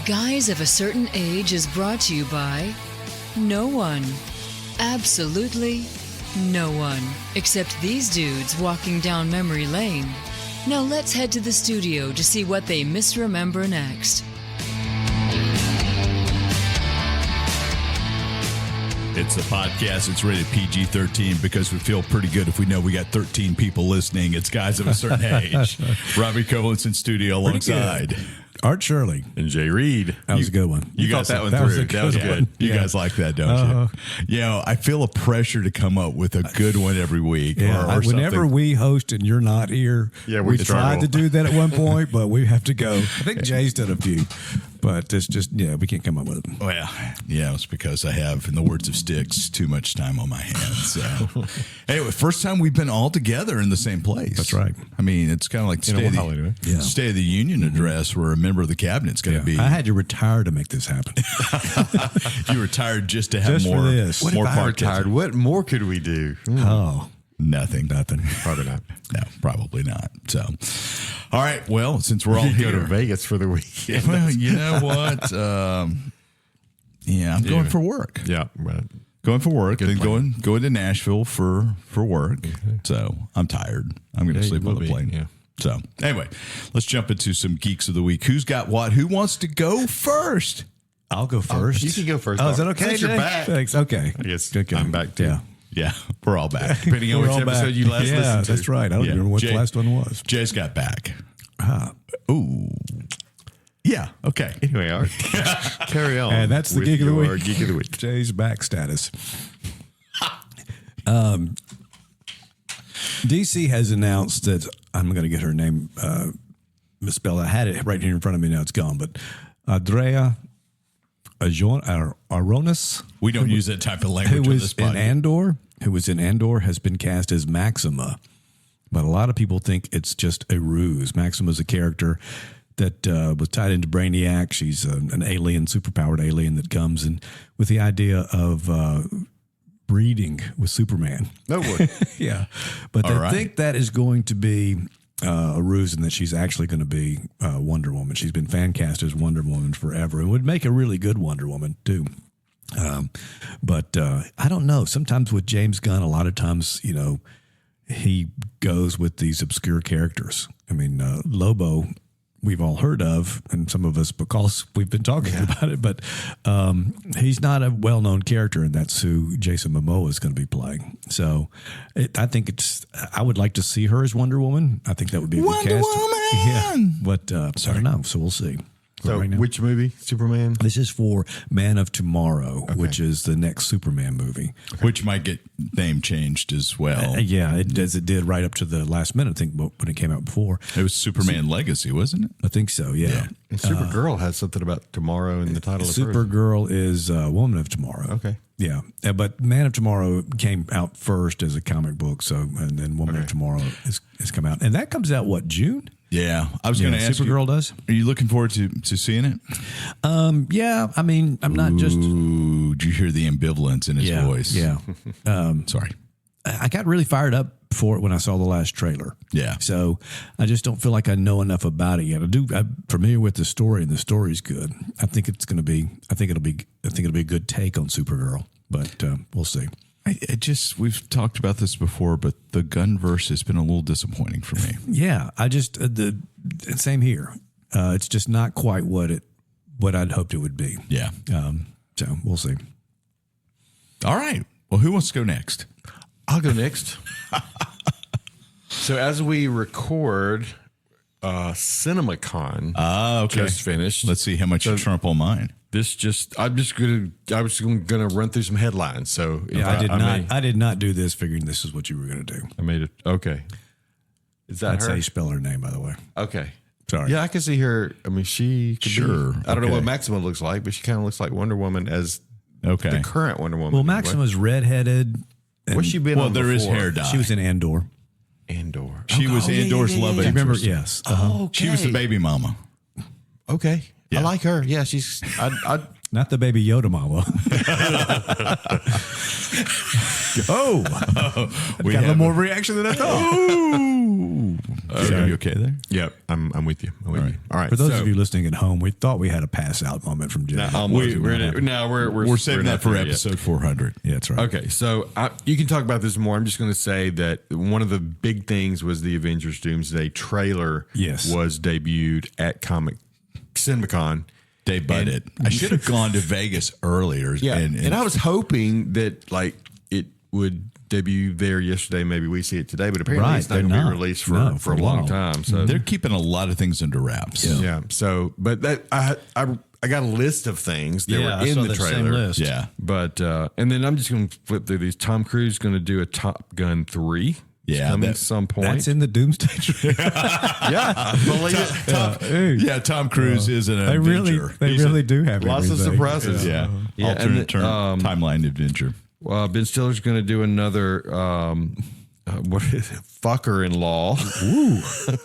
Guys of a Certain Age is brought to you by no one. Absolutely no one. Except these dudes walking down memory lane. Now let's head to the studio to see what they misremember next. It's a podcast. It's rated PG-13 because we feel pretty good if we know we got 13 people listening. It's Guys of a Certain Age. Robbie Covalent's in studio alongside Art Shirley and Jay Reed. That was a good one. You got that one through. That was good. You guys like that, don't you? You know, I feel a pressure to come up with a good one every week. Yeah, or whenever something. we host and you're not here, we tried to do that at one point, but we have to go. I think Jay's done a few, but it's just, we can't come up with them. Well, yeah, it's because I have, in the words of Styx, too much time on my hands. So, anyway, first time we've been all together in the same place. That's right. I mean, it's kind of like State of the Union address where a member of the cabinet's going to be. I had to retire to make this happen. You retired just to have Just more. for this. What more if I retired? What more could we do? Oh, Nothing. Probably not. No, probably not. So, all right. Well, since we're all You here, go to Vegas for the weekend. well, you know what? I'm going for work. Yeah, right. Going for work. Good Then plan. going to Nashville for work. Okay. So I'm tired. I'm going to sleep on the plane. Yeah. So anyway, let's jump into some Geeks of the Week. Who's got what? Who wants to go first? I'll go first. You can go first. Oh, is that okay? Since you're Jay? back. Thanks. Okay. I guess Okay. I'm back too. Yeah. Yeah, we're all back. Depending on We're which all episode back. you last listened to. That's right. I don't remember what the last one was. Jay's got back. Ah. Ooh. Yeah. Okay. Anyway, Art, carry on. And that's the with Geek of the your Week. Geek of the Week. Jay's back status. DC has announced that I'm going to get her name misspelled. I had it right here in front of me. Now it's gone. But Adria Arjona, We don't use that type of language who on was this in podcast. Andor, has been cast as Maxima. But a lot of people think it's just a ruse. Maxima's a character that was tied into Brainiac. She's an alien, superpowered alien that comes in with the idea of breeding with Superman. No way. Yeah. But they think that is going to be a ruse and that she's actually going to be Wonder Woman. She's been fan cast as Wonder Woman forever and would make a really good Wonder Woman, too. But I don't know. Sometimes with James Gunn, a lot of times, he goes with these obscure characters. I mean, Lobo, we've all heard of, and some of us because we've been talking about it, but he's not a well-known character, and that's who Jason Momoa is going to be playing. So I think I would like to see her as Wonder Woman. I think that would be a good Wonder cast. Woman! Yeah, but I don't know, so we'll see. So, Right now- which movie? Superman? This is for Man of Tomorrow, which is the next Superman movie. Which might get name changed as well. As it did right up to the last minute, I think, when it came out before. It was Superman Legacy, wasn't it? I think so, yeah. And Supergirl has something about tomorrow in the title of hers. Supergirl is Woman of Tomorrow. Okay. Yeah. But Man of Tomorrow came out first as a comic book, and then Woman of Tomorrow has come out. And that comes out, what, June? Yeah. I was going to ask Supergirl you, does. Are you looking forward to seeing it? Yeah. I mean, I'm not just... Ooh, did you hear the ambivalence in his voice? Yeah. Sorry. I got really fired up for it when I saw the last trailer. Yeah. So I just don't feel like I know enough about it yet. I'm familiar with the story, and the story's good. I think it'll be a good take on Supergirl, but we'll see. We've talked about this before, but the Gunverse has been a little disappointing for me. Yeah, I just the same here. It's just not quite what I'd hoped it would be. Yeah. So we'll see. All right. Well, who wants to go next? I'll go next. So as we record, CinemaCon just finished. Let's see how much you trump on mine. I was gonna run through some headlines. So I did not do this figuring this is what you were going to do. I made it. Okay. Is that That's her? how you spell her name, by the way. Okay. Sorry. Yeah, I can see her. I mean, she could Sure. be, I don't know Okay. what Maxima looks like, but she kind of looks like Wonder Woman as the current Wonder Woman. Well, Maxima's redheaded. What's she been on there is before? hair dye. She was in Andor. Andor. She was Andor's love interest. Remember? Yes. Oh, She was the baby mama. Okay. Yeah. I like her. Yeah, she's. Not the Baby Yoda mama. We got a little more reaction than I thought. Are you okay there? Yep, I'm with you. All right. For those of you listening at home, we thought we had a pass out moment from Jay. We're saving that for episode 400. Yeah, that's right. Okay, so you can talk about this more. I'm just going to say that one of the big things was the Avengers Doomsday trailer. Yes. Was debuted at CinemaCon. They butted. I should have gone to Vegas earlier. Yeah, and I was hoping that like it would debut there yesterday. Maybe we see it today, but apparently it's not going to be released for a long time. So they're keeping a lot of things under wraps. Yeah. So, but that I got a list of things that were in the trailer. Same list. Yeah. But and then I'm just going to flip through these. Tom Cruise is going to do a Top Gun 3. Yeah, coming at some point. That's in the Doomsday trailer. Tom Cruise is an adventure. They really do have lots of surprises. Yeah. Alternate timeline adventure. Ben Stiller's going to do another what is it? Fucker-in-Law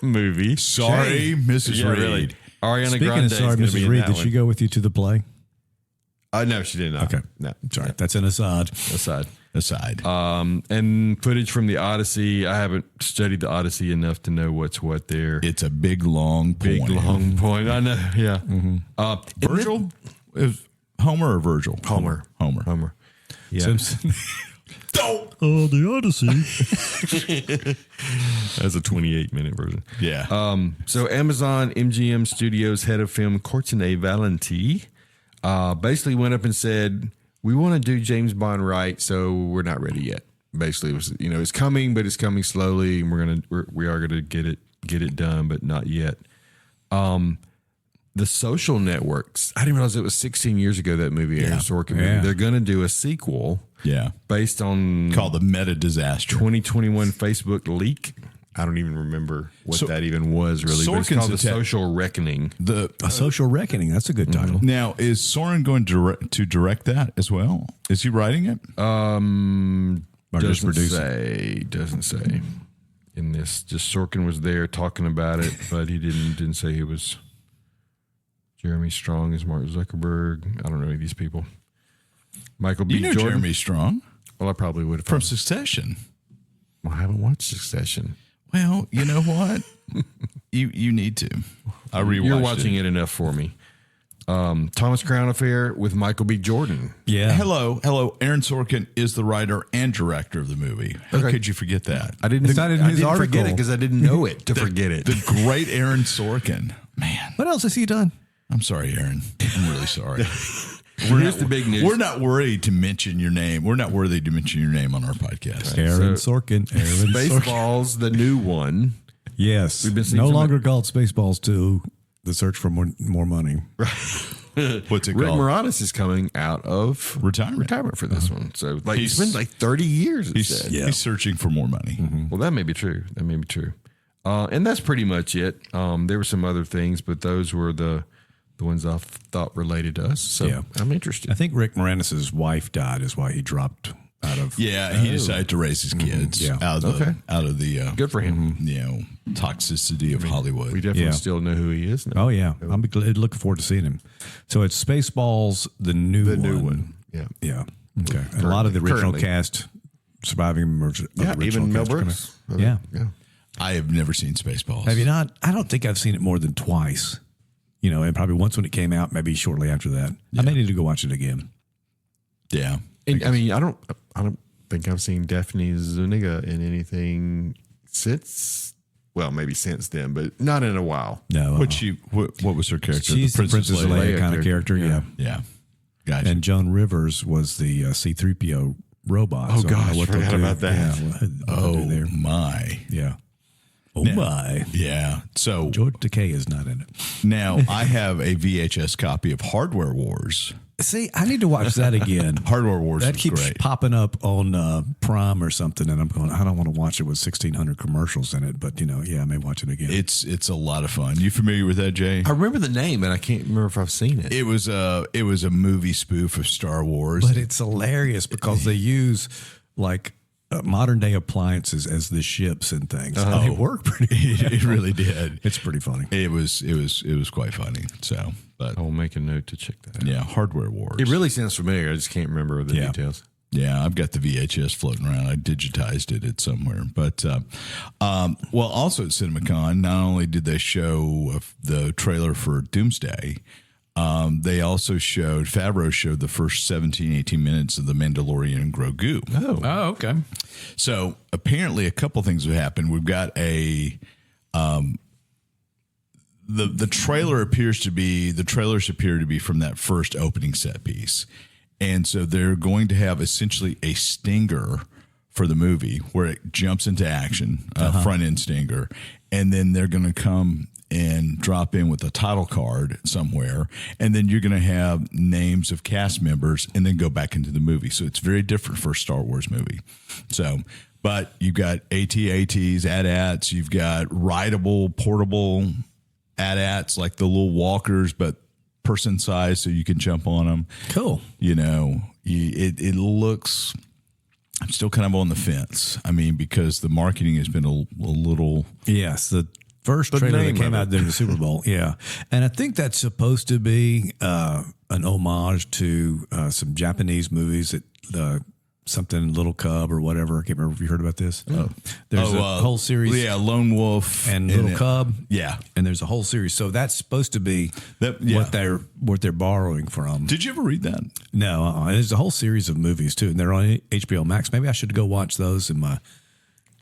movie. Sorry, Mrs. Reed. Really. Ariana Speaking Grande of sorry, Mrs. Reed, did she go with you to the play? No, she did not. Okay. No. Sorry. That's an aside. Aside. And footage from the Odyssey. I haven't studied the Odyssey enough to know what's what there. It's a big, long point. I know. Yeah. Mm-hmm. Virgil? Is Homer or Virgil? Homer. Yeah. Simpson. The Odyssey. That's a 28-minute version. Yeah. So Amazon MGM Studios head of film Courtenay Valenti basically went up and said, we want to do James Bond right, so we're not ready yet. Basically, it was, it's coming, but it's coming slowly, and we are gonna get it done, but not yet. The Social Networks. I didn't realize it was 16 years ago that movie Aaron Sorkin movie. Yeah. They're gonna do a sequel. Yeah. Based on called The Meta Disaster 2021 Facebook leak. I don't even remember what that even was really. But it's called The Social Reckoning. A Social Reckoning. That's a good title. Now, is Soren going to direct that as well? Is he writing it? Doesn't say in this. Just Sorkin was there talking about it, but he didn't say he was. Jeremy Strong is Mark Zuckerberg. I don't know any of these people. Michael B. Jordan. Jeremy Strong? Well, I probably would have. From Succession. Well, I haven't watched Succession. Well, you know what? you need to. I rewatched You're watching it enough for me. Thomas Crown Affair with Michael B. Jordan. Yeah. Hello. Aaron Sorkin is the writer and director of the movie. How could you forget that? I didn't forget it because I didn't know it to forget it. The great Aaron Sorkin. Man. What else has he done? I'm sorry, Aaron. I'm really sorry. Here's the big news. We're not worried to mention your name. We're not worthy to mention your name on our podcast. Right. Aaron Sorkin. Spaceballs, the new one. Yes. We've been no longer called Spaceballs 2, The Search for More Money. What's it Rick called? Moranis is coming out of retirement for this one. So it's been like 30 years. He's searching for more money. Mm-hmm. Well, that may be true. And that's pretty much it. There were some other things, but those were the ones I thought related to us. So I'm interested. I think Rick Moranis' wife died is why he dropped out of. Yeah, he decided to raise his kids out of the good for him. Toxicity of Hollywood. We definitely still know who he is now. Oh yeah, I'm looking forward to seeing him. So it's Spaceballs, the new one. Yeah. Okay. And a lot of the original cast, surviving members. Even Mel Brooks. Yeah. I have never seen Spaceballs. Have you not? I don't think I've seen it more than twice. And probably once when it came out, maybe shortly after that. I may need to go watch it again. Yeah. And, I don't think I've seen Daphne Zuniga in anything since. Well, maybe since then, but not in a while. No. What was her character? She's the Princess Leia kind of character. Yeah. Gotcha. And Joan Rivers was the C-3PO robot. Oh, gosh. I forgot about that. Yeah, my. Yeah. My. Yeah. So George Takei is not in it. Now I have a VHS copy of Hardware Wars. See, I need to watch that again. Hardware Wars that keeps great. popping up on Prime or something, and I'm going, I don't want to watch it with 1,600 commercials in it, but I may watch it again. It's a lot of fun. You familiar with that, Jay? I remember the name, and I can't remember if I've seen it. It was a movie spoof of Star Wars, but it's hilarious because they use like modern day appliances as the ships and things. It worked pretty. It really did. It's pretty funny. It was quite funny. So, but I will make a note to check that out. yeah, Hardware Wars. It really sounds familiar. I just can't remember the details. Yeah, I've got the VHS floating around. I digitized it somewhere. But, well, also at CinemaCon, not only did they show the trailer for Doomsday, they also Favreau showed the first 17, 18 minutes of The Mandalorian and Grogu. Oh, okay. So apparently a couple things have happened. We've got the trailer the trailers appear to be from that first opening set piece. And so they're going to have essentially a stinger for the movie where it jumps into action, front end stinger. And then they're going to come and drop in with a title card somewhere. And then you're going to have names of cast members and then go back into the movie. So it's very different for a Star Wars movie. So, but you've got AT-ATs, AT-ATs, you've got rideable, portable AT-ATs like the little walkers, but person size so you can jump on them. Cool. You know, it looks, I'm still kind of on the fence. I mean, because the marketing has been a little. Yes. The first trailer that came out during the Super Bowl. Yeah. And I think that's supposed to be an homage to some Japanese movies that something Little Cub or whatever. I can't remember if you heard about this. There's a whole series. Yeah, Lone Wolf and Little Cub. Yeah, and there's a whole series. So that's supposed to be what they're borrowing from. Did you ever read that? No, there's a whole series of movies too, and they're on HBO Max. Maybe I should go watch those in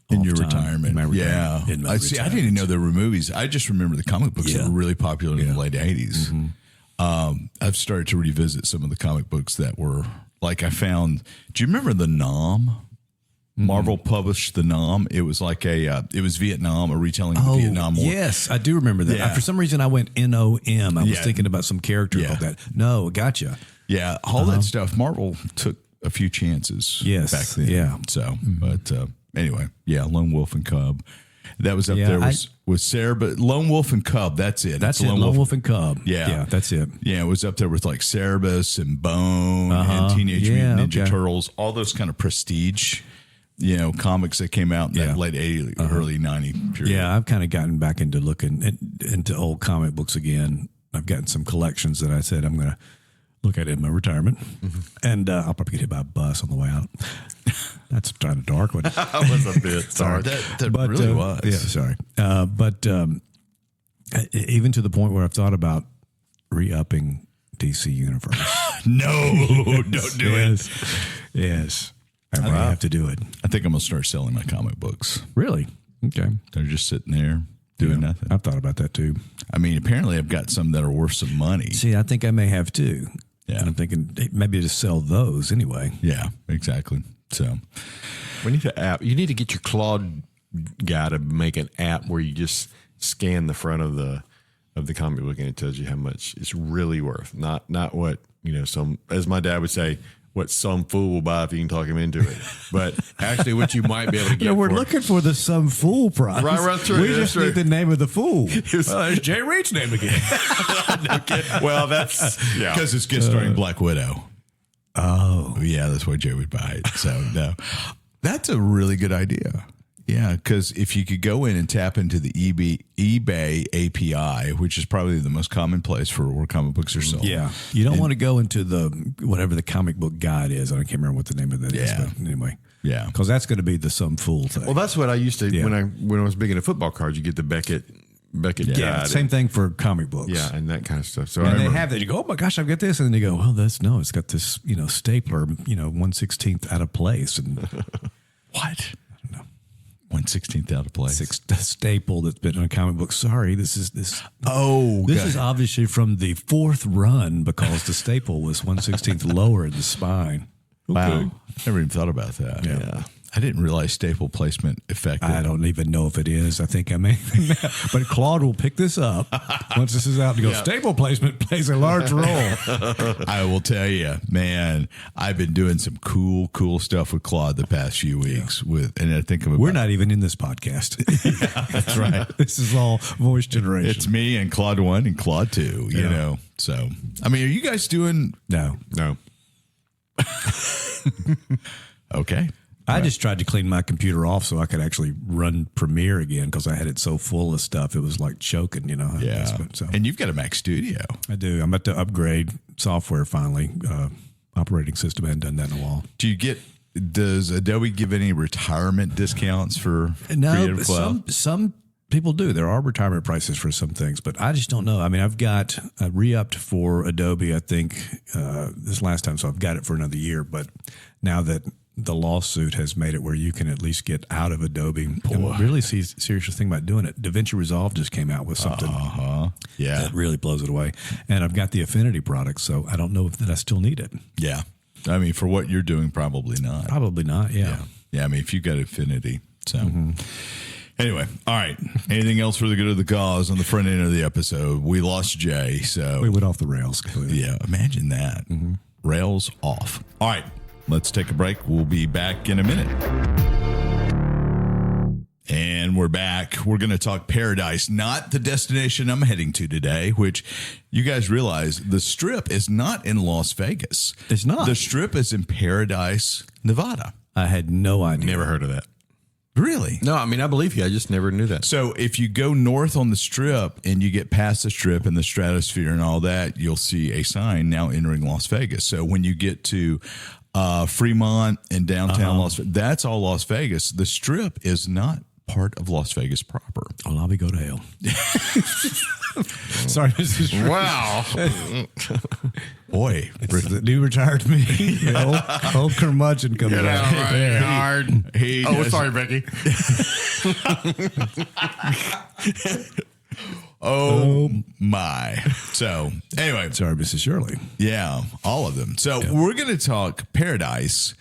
your retimement. Yeah, I didn't even know there were movies. I just remember the comic books that were really popular in the late 80s. Mm-hmm. I've started to revisit some of the comic books that were. Like I found, do you remember the Nam? Marvel published the Nam. It was like it was Vietnam, a retelling of the Vietnam War. Yes, I do remember that. Yeah. For some reason, I went NOM. I was thinking about some character called that. No, gotcha. Yeah, all that stuff. Marvel took a few chances back then. Yeah. So, but anyway, Lone Wolf and Cub. That was up there with Sarah, but Lone Wolf and Cub, that's it. That's it, Lone Wolf and Cub. Yeah, that's it. Yeah, it was up there with like Cerebus and Bone and Teenage Mutant Ninja Turtles, all those kind of prestige, comics that came out in that late 80s, early 90 period. Yeah, I've kind of gotten back into looking into old comic books again. I've gotten some collections that I said I'm going to look at in my retirement, and I'll probably get hit by a bus on the way out. That's kind of dark. That was a bit sorry. That really was. Yeah, sorry. But even to the point where I've thought about re-upping DC Universe. No, don't do it. Yes. I might have to do it. I think I'm going to start selling my comic books. Really? Okay. They're just sitting there doing nothing. I've thought about that too. I mean, apparently I've got some that are worth some money. See, I think I may have too. Yeah. And I'm thinking maybe just sell those anyway. Yeah, exactly. So we need an app. You need to get your Claude guy to make an app where you just scan the front of the comic book and it tells you how much it's really worth. Not what, some, as my dad would say, what some fool will buy if you can talk him into it. But actually what you might be able to get. We're looking for the some fool prize. Right through. We just need the name of the fool. There's Jay Reed's name again. Well, that's because it's guest starring Black Widow. Oh, yeah, that's why Jay would buy it. So no, that's a really good idea. Yeah, because if you could go in and tap into the eBay API, which is probably the most common place for where comic books are sold. Yeah, you don't want to go into the whatever the comic book guide is. I can't remember what the name of that is. But anyway, yeah, because that's going to be the some fool thing. Well, that's what I used to when I was big into football cards. You get the Beckett guide. Same thing for comic books. Yeah, and that kind of stuff. So and they have that. You go, oh my gosh, I've got this, and then you go, well, it's got this, stapler, 1/16 out of place, and what? 1/16 out of place. Staple that's been on a comic book. Sorry, this is this. Oh, this is obviously from the fourth run because the staple was 1/16 lower in the spine. Okay. Wow, never even thought about that. Yeah. I didn't realize staple placement affected. I don't even know if it is. I think I may, but Claude will pick this up once this is out and go. Staple placement plays a large role. I will tell you, man. I've been doing some cool stuff with Claude the past few weeks. And I think we're not even in this podcast. That's right. This is all voice generation. It's me and Claude 1 and Claude 2. So I mean, are you guys doing? No. Okay. I just tried to clean my computer off so I could actually run Premiere again because I had it so full of stuff. It was like choking, Yeah. So And you've got a Mac Studio. I do. I'm about to upgrade software finally. Operating system. I hadn't done that in a while. Does Adobe give any retirement discounts for Creative Cloud? Some people do. There are retirement prices for some things, but I just don't know. I mean, I re-upped for Adobe, I think, this last time, so I've got it for another year. But now that the lawsuit has made it where you can at least get out of Adobe, and really serious thing about doing it. DaVinci Resolve just came out with something that really blows it away. And I've got the Affinity product, so I don't know that I still need it. Yeah. I mean, for what you're doing, probably not. Probably not, yeah. I mean, if you got Affinity. So anyway, all right. Anything else for the good of the cause on the front end of the episode? We lost Jay, so we went off the rails completely. Yeah, imagine that. Rails off. All right, let's take a break. We'll be back in a minute. And we're back. We're going to talk Paradise, not the destination I'm heading to today, which you guys realize the Strip is not in Las Vegas. It's not. The Strip is in Paradise, Nevada. I had no idea. Never heard of that. Really? No, I mean, I believe you. I just never knew that. So if you go north on the Strip and you get past the Strip and the Stratosphere and all that, you'll see a sign now entering Las Vegas. So when you get to Fremont and downtown Las Vegas, that's all Las Vegas. The Strip is not part of Las Vegas proper. Well, I'll be go to hell. Sorry, Mrs. Wow. Boy, The new retired me. old curmudgeon coming out. Hard. Sorry, Becky. Oh my. So anyway. Sorry, Mrs. Shirley. Yeah, all of them. So we're going to talk Paradise,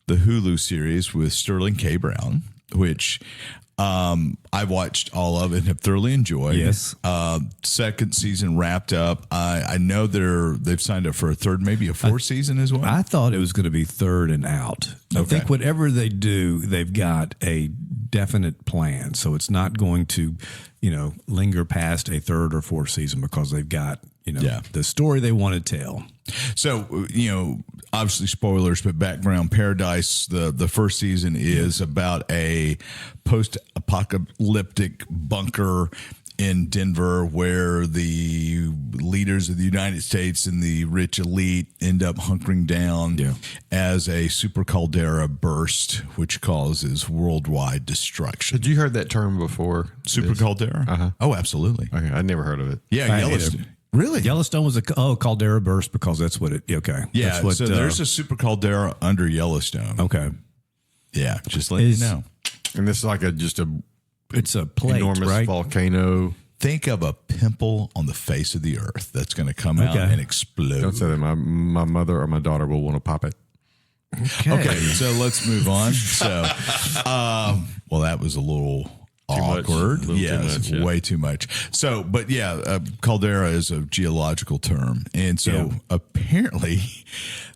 the Hulu series with Sterling K. Brown, which I've watched all of it and have thoroughly enjoyed. Yes. Second season wrapped up. I know they've signed up for a third, maybe a fourth season as well. I thought it was going to be third and out. I think whatever they do, they've got a definite plan. So it's not going to, linger past a third or fourth season because they've got, the story they want to tell. So, obviously spoilers, but background Paradise, the first season is about a post-apocalyptic bunker in Denver where the leaders of the United States and the rich elite end up hunkering down as a super caldera burst, which causes worldwide destruction. Had you heard that term before? Super caldera? Uh-huh. Oh, absolutely. Okay, I never heard of it. Yeah, Yellowstone. Really? Yellowstone was a caldera burst because that's what it. Okay. Yeah. That's what, so there's a super caldera under Yellowstone. Okay. Yeah. Just let you know. And this is like It's a plate, enormous right? volcano. Think of a pimple on the face of the earth that's going to come out and explode. Don't say that. My mother or my daughter will want to pop it. Okay. So let's move on. So, well, that was a little awkward. Yes, way too much. So, but caldera is a geological term, and so apparently,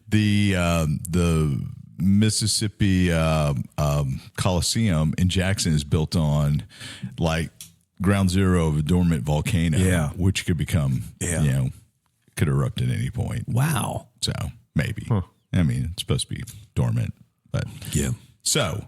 the Mississippi Coliseum in Jackson is built on like ground zero of a dormant volcano, which could become could erupt at any point. Wow. So maybe. I mean, it's supposed to be dormant, but so.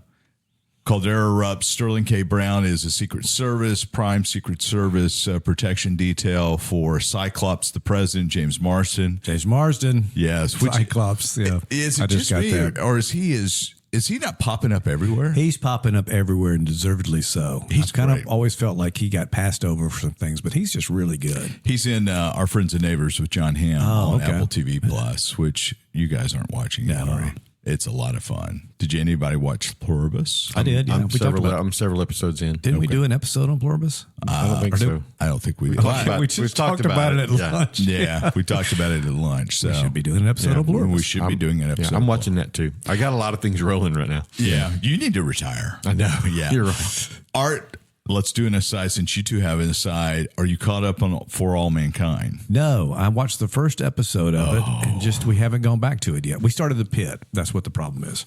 Caldera erupts. Sterling K. Brown is a Secret Service, Prime Secret Service protection detail for Cyclops, the president, James Marsden. James Marsden. Yes. Cyclops. Yeah. Is it just me, or is he not popping up everywhere? He's popping up everywhere, and deservedly so. I've kind of always felt like he got passed over for some things, but he's just really good. He's in Our Friends and Neighbors with John Hamm on Apple TV Plus, which you guys aren't watching yet, are you? It's a lot of fun. Did anybody watch Pluribus? I did. Yeah. I'm several episodes in. Didn't we do an episode on Pluribus? I don't think so. I don't think we did. We just talked about it at lunch. Yeah, we talked about it at lunch. So we should be doing an episode on Pluribus. We should be doing an episode. I'm watching that too. I got a lot of things rolling right now. Yeah, you need to retire. I know. Yeah, you're right. Art. Let's do an aside since you two have an aside. Are you caught up on For All Mankind? No, I watched the first episode of it and we haven't gone back to it yet. We started The Pit. That's what the problem is.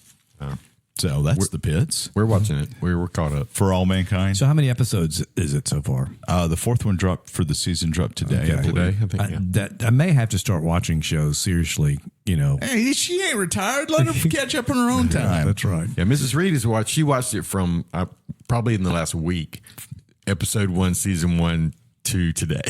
So that's The Pits. We're watching it. We're caught up. For All Mankind. So how many episodes is it so far? The fourth one dropped for the season dropped today. Okay. Today, I think. I may have to start watching shows seriously, Hey, she ain't retired. Let her catch up in her own time. That's right. Yeah, Mrs. Reed she watched it from probably in the last week, episode 1, season 1 to today.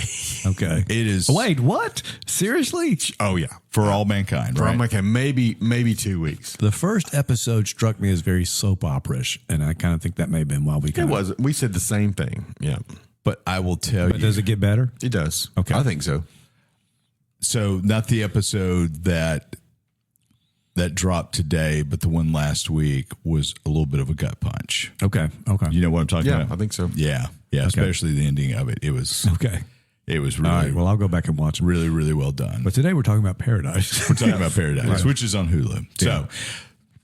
Okay. It is. Wait, what? Seriously? Oh yeah, For All Mankind, for right? All Mankind, maybe 2 weeks. The first episode struck me as very soap opera-ish, and I kind of think that may have been why we It kind of... was. We said the same thing. Yeah, But I will tell But you. does it get better? it does. Okay. I think so. So not the episode that dropped today, but the one last week was a little bit of a gut punch. Okay. You know what I'm talking Yeah, about? I think so. Yeah. Especially the ending of it. It was Okay. It was All really, right. Well, I'll go back and watch it. really, really well done. But today we're talking about Paradise. We're talking about Paradise, which is on Hulu. So,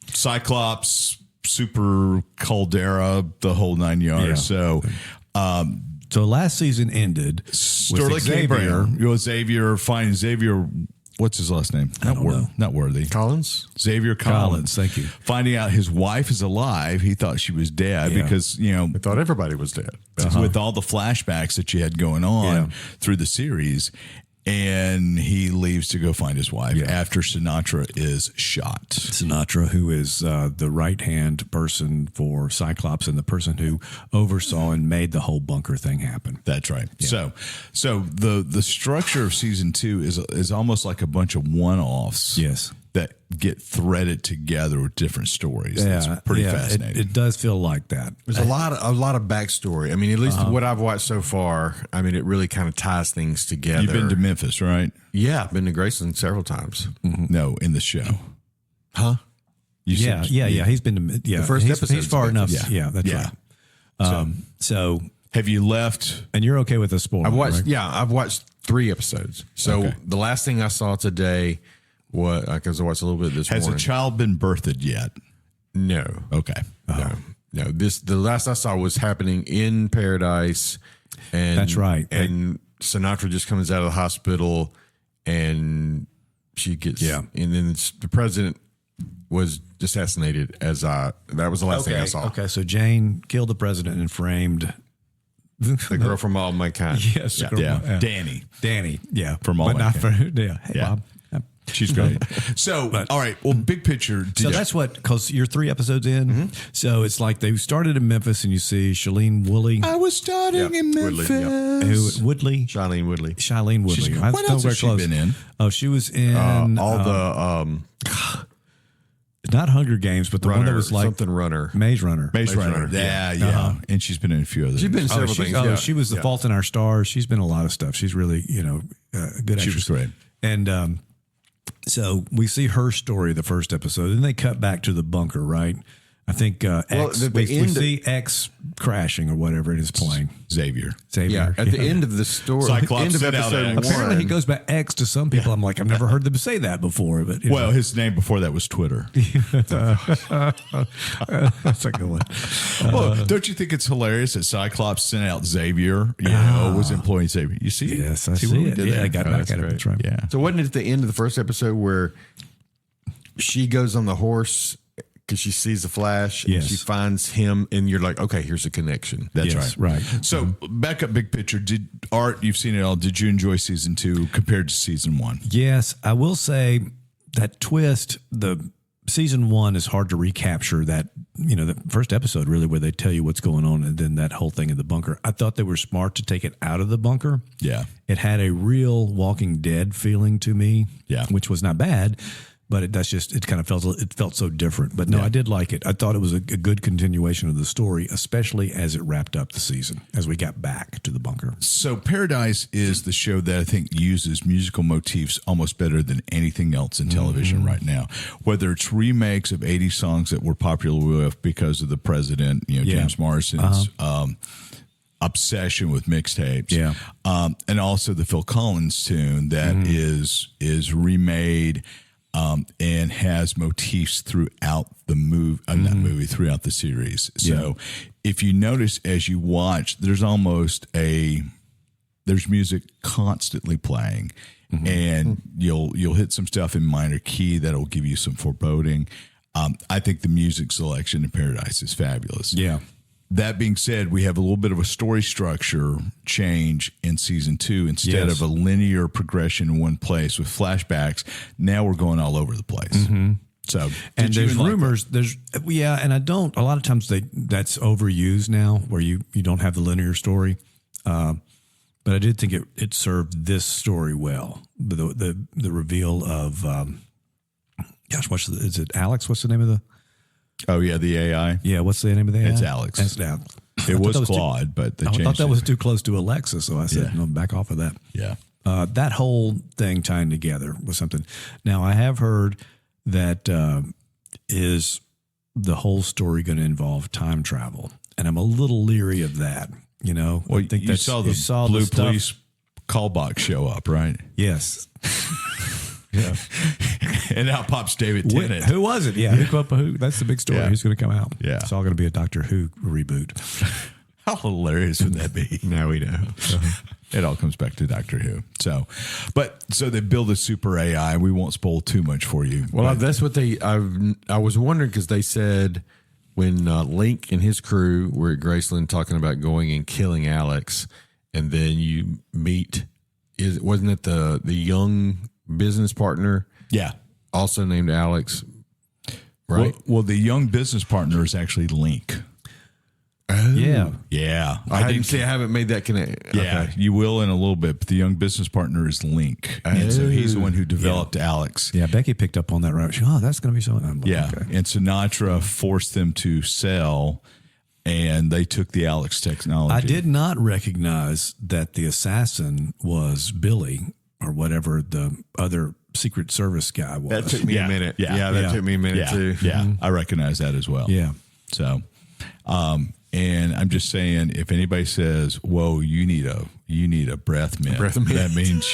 Cyclops, Super Caldera, the whole 9 yards. Yeah. So, So last season ended Sterling with K. Xavier. Brown, Xavier, finding Xavier. What's his last name? don't know. Not Worthy. Collins. Xavier Collins. Thank you. Finding out his wife is alive, he thought she was dead Yeah. because I thought everybody was dead. with all the flashbacks that you had going on Yeah. through the series. And he leaves to go find his wife after Sinatra is shot. Sinatra, who is the right-hand person for Cyclops and the person who oversaw and made the whole bunker thing happen. That's right. So the structure of season 2 is almost like a bunch of one-offs. Yes. That get threaded together with different stories. That's pretty fascinating. It does feel like that. There's a lot of backstory. I mean, at least what I've watched so far. I mean, it really kind of ties things together. You've been to Memphis, right? Yeah, I've been to Graceland several times. No, in the show. Huh? You said- Yeah. He's been to the first he's episode's far enough. Memphis. Yeah, that's Yeah. right. So, Have you left? and you're okay with the spoiler? I've watched. right? Yeah, I've watched 3 episodes. So Okay. the last thing I saw today was because I watched a little bit this Has morning. a child been birthed yet? No, Okay. no. The last I saw was happening in Paradise, and That's right. And Sinatra just comes out of the hospital, and she gets and then the president was assassinated. That was the last thing I saw. Okay, so Jane killed the president and framed The girl from All Mankind. yes, the girl- Yeah. Danny. yeah, From All but not for Mankind. Hey, Yeah. Bob. She's great. So, all right. Well, big picture. So that's what, because you're 3 episodes in. So it's like they started in Memphis, and you see Shailene Woodley, I was starting in Woodley, Memphis. Woodley, Shailene Woodley. Shailene Woodley. She's- I what know else very has she close. been in? Oh, she was in All the not Hunger Games, but the one that runner, was like something runner. Maze Runner. Maze Runner. Yeah. And she's been in a few other She's been in things. several things. She was The Fault in Our Stars. She's been in a lot of stuff. She's really, a good actress. She was great. And so we see her story the first episode, and they cut back to the bunker, right? I think X. the We end- see X crashing or whatever it is playing. Xavier. Xavier. Yeah, at the end of the story, Cyclops end of set out episode X. Apparently, he one. goes by X to some people. I'm like, I've never heard them say that before. But Well, his name before that was Twitter. that's a good one. Well, don't you think it's hilarious that Cyclops sent out Xavier? Was employing Xavier. You see? Yes, I see see what we it. did Yeah, there? I got back at it. That's right. Yeah. So wasn't it at the end of the first episode where she goes on the horse because she sees the flash Yes. and she finds him, and you're like, okay, here's a connection. That's Yes, right. right. So back up big picture. Art, you've seen it all. Did you enjoy season 2 compared to season 1? Yes, I will say that twist, the season 1 is hard to recapture that, the first episode really where they tell you what's going on and then that whole thing in the bunker. I thought they were smart to take it out of the bunker. Yeah. It had a real Walking Dead feeling to me, Yeah. which was not bad, but it kind of felt so different. But no, I did like it. I thought it was a good continuation of the story, especially as it wrapped up the season, as we got back to the bunker. So Paradise is the show that I think uses musical motifs almost better than anything else in television right now. Whether it's remakes of 80s songs that were popular with because of the president, James Morrison's obsession with mixtapes. Yeah. And also the Phil Collins tune that is remade and has motifs throughout the throughout the series. So if you notice as you watch, there's music constantly playing, and you'll hit some stuff in minor key that'll give you some foreboding. I think the music selection in Paradise is fabulous. Yeah. that being said, we have a little bit of a story structure change in season 2. Instead of a linear progression in one place with flashbacks, now we're going all over the place. So, and there's rumors. And I don't. A lot of times that's overused now, where you don't have the linear story. But I did think it served this story well. The reveal of, is it Alex? What's the name of the? Oh yeah, the AI. Yeah, what's the name of the AI? It's Alex. It's Alex. It was Claude, but they changed it. I thought that was too close to Alexa, so I said, no, back off of that. Yeah. That whole thing tying together was something. Now, I have heard that is the whole story going to involve time travel, and I'm a little leery of that. You know, well, I think you saw the blue police call box show up, right? Yes. Yeah. And out pops David Tennant. Who was it? Yeah. Who? That's the big story. Yeah. Who's going to come out? Yeah. It's all going to be a Doctor Who reboot. How hilarious would that be? Now we know. It all comes back to Doctor Who. So they build a super AI. We won't spoil too much for you. Well, that's what I was wondering, because they said when Link and his crew were at Graceland talking about going and killing Alex, and then you meet, wasn't it the young business partner? Yeah. Also named Alex, right? Well, the young business partner is actually Link. Oh. Yeah. Yeah. I haven't made that connection. Yeah, Okay. you will in a little bit, but the young business partner is Link. And so he's the one who developed Alex. Yeah, Becky picked up on that right. She, that's going to be so. Yeah. Okay. And Sinatra forced them to sell, and they took the Alex technology. I did not recognize that the assassin was Billy or whatever the other Secret Service guy was. That took me a minute. Yeah. That took me a minute too. Yeah. I recognize that as well. Yeah. So, and I'm just saying, if anybody says, "Whoa, you need a breath mint," that means,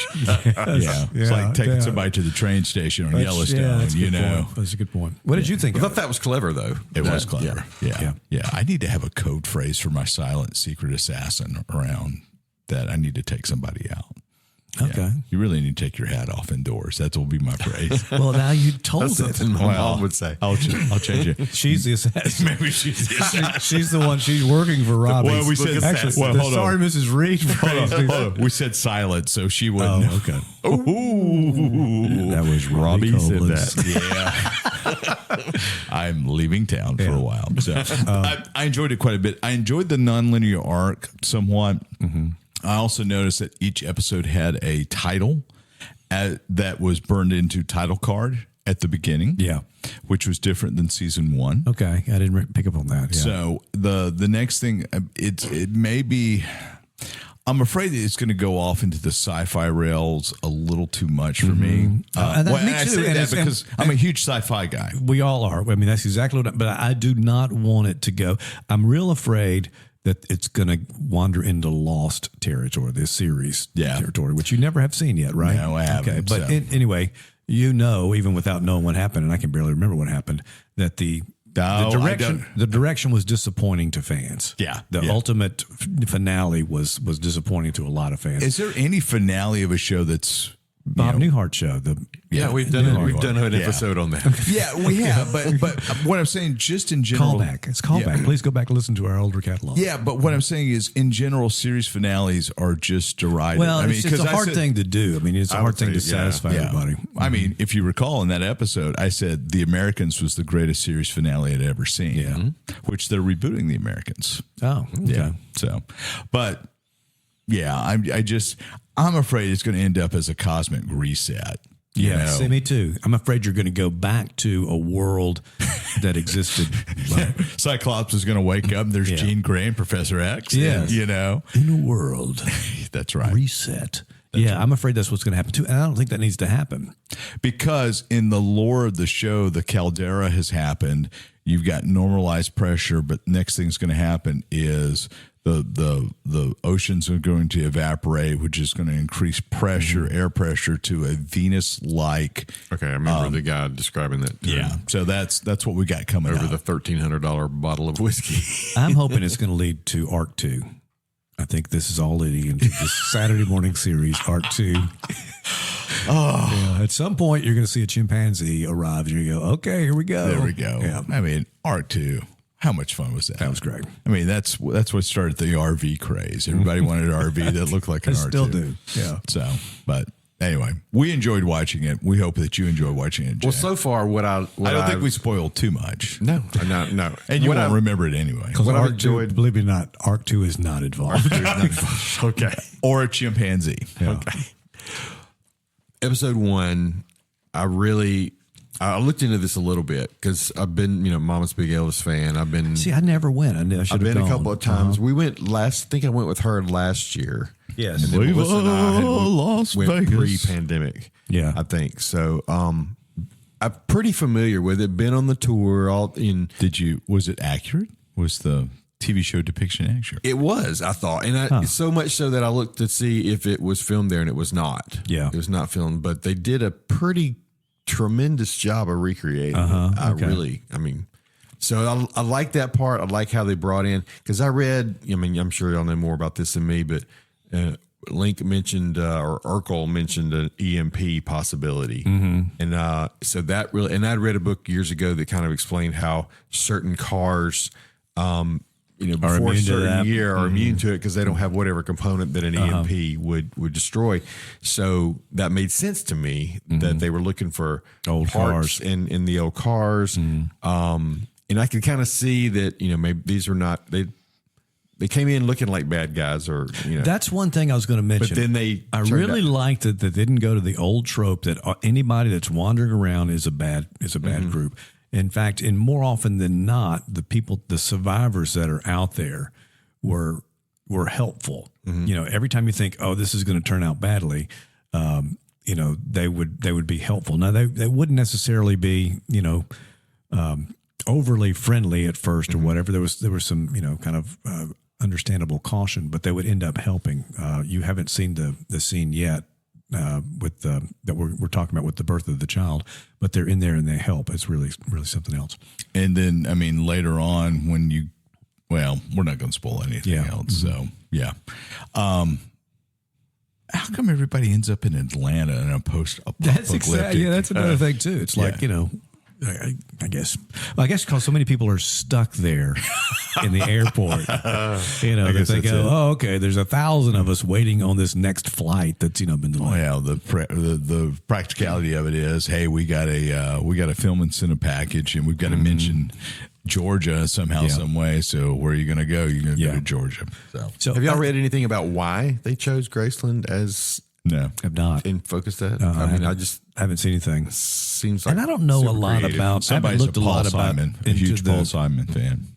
it's like taking somebody to the train station on Yellowstone. That's a good point. What did you think? I thought that was clever, though. It was clever. Yeah. I need to have a code phrase for my silent secret assassin around that. I need to take somebody out. Okay. Yeah. You really need to take your hat off indoors. That will be my phrase. Well, now you told That's it. something my mom would say. I'll change it. She's the assassin. Maybe she's the assassin. She's the one. She's working for Robbie. Well, we said actually. Well, hold on. Sorry, Mrs. Reed. Hold on. We said silent, so she wouldn't know. Okay. Ooh. That was Robbie said Copeland's. that. Yeah. I'm leaving town for a while. So I enjoyed it quite a bit. I enjoyed the nonlinear arc somewhat. Mm-hmm. I also noticed that each episode had a title that was burned into title card at the beginning. Yeah. Which was different than season 1. Okay. I didn't pick up on that. Yeah. So the next thing, it may be, I'm afraid that it's going to go off into the sci-fi rails a little too much for me. Me too. I say that because I'm a huge sci-fi guy. We all are. I mean, that's exactly what. But I do not want it to go. I'm real afraid that it's going to wander into Lost territory, this series territory, which you never have seen yet, right? No, I haven't. Okay, but anyway, even without knowing what happened, and I can barely remember what happened, that the direction was disappointing to fans. Yeah. The ultimate finale was disappointing to a lot of fans. Is there any finale of a show that's Bob Newhart show? We've done an episode on that. Yeah, we have. But what I'm saying, just in general, callback. It's callback. Yeah. Please go back and listen to our older catalog. Yeah, but what I'm saying is, in general, series finales are just derided. Well, it's a hard thing to do. I mean, it's a hard thing to satisfy everybody. I mean, if you recall in that episode, I said The Americans was the greatest series finale I'd ever seen. Yeah, which they're rebooting The Americans. Oh, okay. Yeah. So, but yeah, I'm afraid it's going to end up as a cosmic reset. Yeah, me too. I'm afraid you're going to go back to a world that existed. Cyclops is going to wake up and there's Jean Grey and Professor X. Yes. In a world. That's right. Reset. I'm afraid that's what's going to happen too. And I don't think that needs to happen. Because in the lore of the show, the caldera has happened. You've got normalized pressure, but next thing's going to happen is the oceans are going to evaporate, which is going to increase pressure, air pressure, to a Venus-like. Okay, I remember the guy describing that. Yeah, so that's what we got coming over the $1,300 bottle of whiskey. I'm hoping it's going to lead to Arc 2. I think this is all leading into this Saturday morning series, Arc 2. At some point, you're going to see a chimpanzee arrive, and you go, "Okay, here we go." There we go. Yeah. I mean, Arc 2. How much fun was that? That was great. I mean, that's what started the RV craze. Everybody wanted an RV that looked like an R2. Still do. Yeah. So, but anyway, we enjoyed watching it. We hope that you enjoy watching it, Jack. Well, so far, I don't think we spoiled too much. No. And you won't remember it anyway. Because What I've Arc enjoyed- 2, believe it or not, Arc 2 is not involved. Okay. Or a chimpanzee. Yeah. Okay. Episode 1, I looked into this a little bit because I've been, Mama's big Elvis fan. See, I never went. I should I've have been gone. a couple of times. We went I think I went with her last year. Yes. And then Melissa and I had Las went Vegas. pre-pandemic. Yeah. I think so. I'm pretty familiar with it. Been on the tour. Was it accurate? Was the TV show depiction accurate? It was, I thought, and so much so that I looked to see if it was filmed there, and it was not. Yeah. It was not filmed, but they did a pretty tremendous job of recreating. So I like that part. I like how they brought in, because I read, I'm sure y'all know more about this than me, but Link mentioned, or Urkel mentioned an EMP possibility. And so that really, and I'd read a book years ago that kind of explained how certain cars, before a immune to certain that. year are immune to it because they don't have whatever component that an EMP would destroy. So that made sense to me that they were looking for Old parts cars. in the old cars. And I could kind of see that, maybe these were not, they came in looking like bad guys, or, That's one thing I was going to mention. but then I really liked that they didn't go to the old trope that anybody that's wandering around is a bad group. In fact, and more often than not, the survivors that are out there were helpful. Every time you think, oh, this is going to turn out badly, they would be helpful. Now they wouldn't necessarily be, overly friendly at first or whatever. There was some, kind of understandable caution, but they would end up helping. You haven't seen the scene yet. With that we're talking about with the birth of the child, but they're in there and they help. It's really something else. And then, later on when we're not going to spoil anything else. So, yeah. How come everybody ends up in Atlanta in a post-apocalyptic? That's another thing too. It's like, I guess because so many people are stuck there in the airport, that they go, oh, okay, there's 1,000 of us waiting on this next flight that's, been delayed. Well, the practicality of it is, hey, we got a film and cinema package, and we've got to mention Georgia somehow, some way. So where are you going to go? You're going to go to Georgia. So have y'all read anything about why they chose Graceland as no, have not in focus? That I haven't seen anything. Seems like, and I don't know a lot creative. about. Somebody's I haven't looked a a lot Paul about Simon, a huge Paul Simon fan.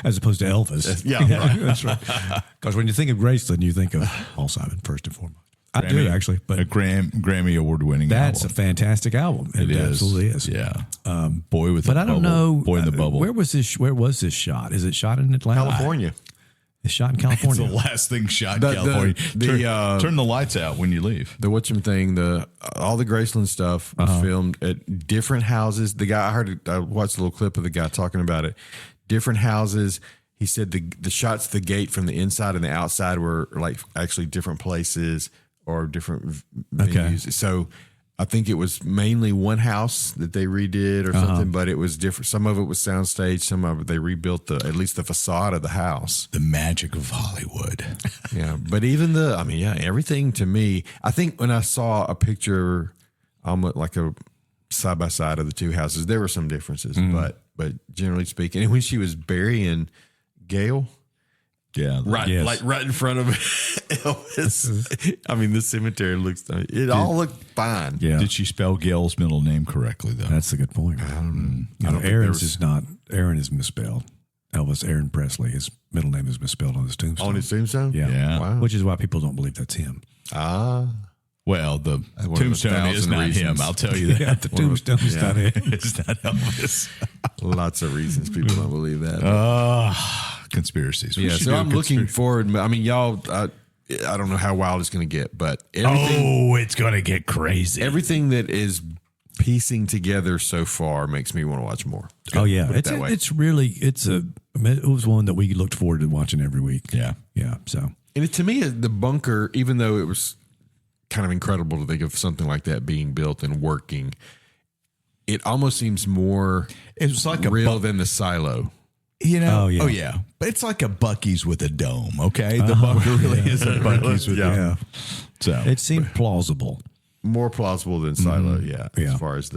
As opposed to Elvis. Yeah, right. That's right. Because when you think of Graceland, you think of Paul Simon first and foremost. I do actually, but a Grammy award winning. That's album. a fantastic album. It absolutely is. Yeah, Boy with. But the I don't bubble. know. Boy in the bubble. Where was this shot? Is it shot in Atlanta? California. It's shot in It's California. the last thing shot in California. Turn the lights out when you leave. The all the Graceland stuff was filmed at different houses. The guy I watched a little clip of the guy talking about it. Different houses. He said the shots of the gate from the inside and the outside were like actually different places or different venues. So I think it was mainly one house that they redid or something, but it was different. Some of it was soundstage. Some of it they rebuilt at least the facade of the house. The magic of Hollywood. Yeah, but even everything to me. I think when I saw a picture, like a side by side of the two houses, there were some differences, but generally speaking, and when she was burying Gail. Yeah, right in front of Elvis. I mean, the cemetery all looked fine. Yeah. Did she spell Gail's middle name correctly though? That's a good point. I don't Aaron's is not. Aaron is misspelled. Elvis Aaron Presley. His middle name is misspelled on his tombstone. On his tombstone? Yeah. Wow. Which is why people don't believe that's him. Well, the One of tombstone the is 1,000 not reasons. him. I'll tell you that. Yeah, the tombstone is not him. It's not Elvis. Lots of reasons people don't believe that. Conspiracies. We Yeah, should so do a I'm looking conspiracy. forward. I mean, y'all, I don't know how wild it's going to get, but everything, it's gonna get crazy. everything that is piecing together so far makes me want to watch more. Oh yeah, Put it that way. it was one that we looked forward to watching every week. Yeah. So And to me, the bunker, even though it was kind of incredible to think of something like that being built and working, it almost seems more It was like real than the silo. Oh yeah. yeah. But it's like a Buc-ee's with a dome, okay? The bunker really is a Buc-ee's with a dome. So It seemed plausible. More plausible than Silo, as far as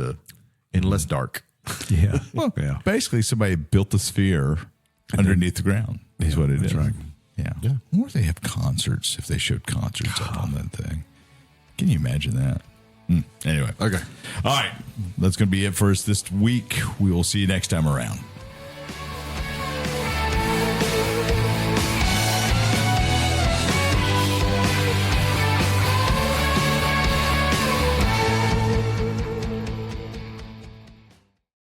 and less dark. Yeah. well, basically somebody built the sphere underneath the ground is what it is. Right. Yeah. I wonder if they have concerts, if they showed concerts up on that thing. Can you imagine that? Anyway. Okay. All right. That's going to be it for us this week. We will see you next time around.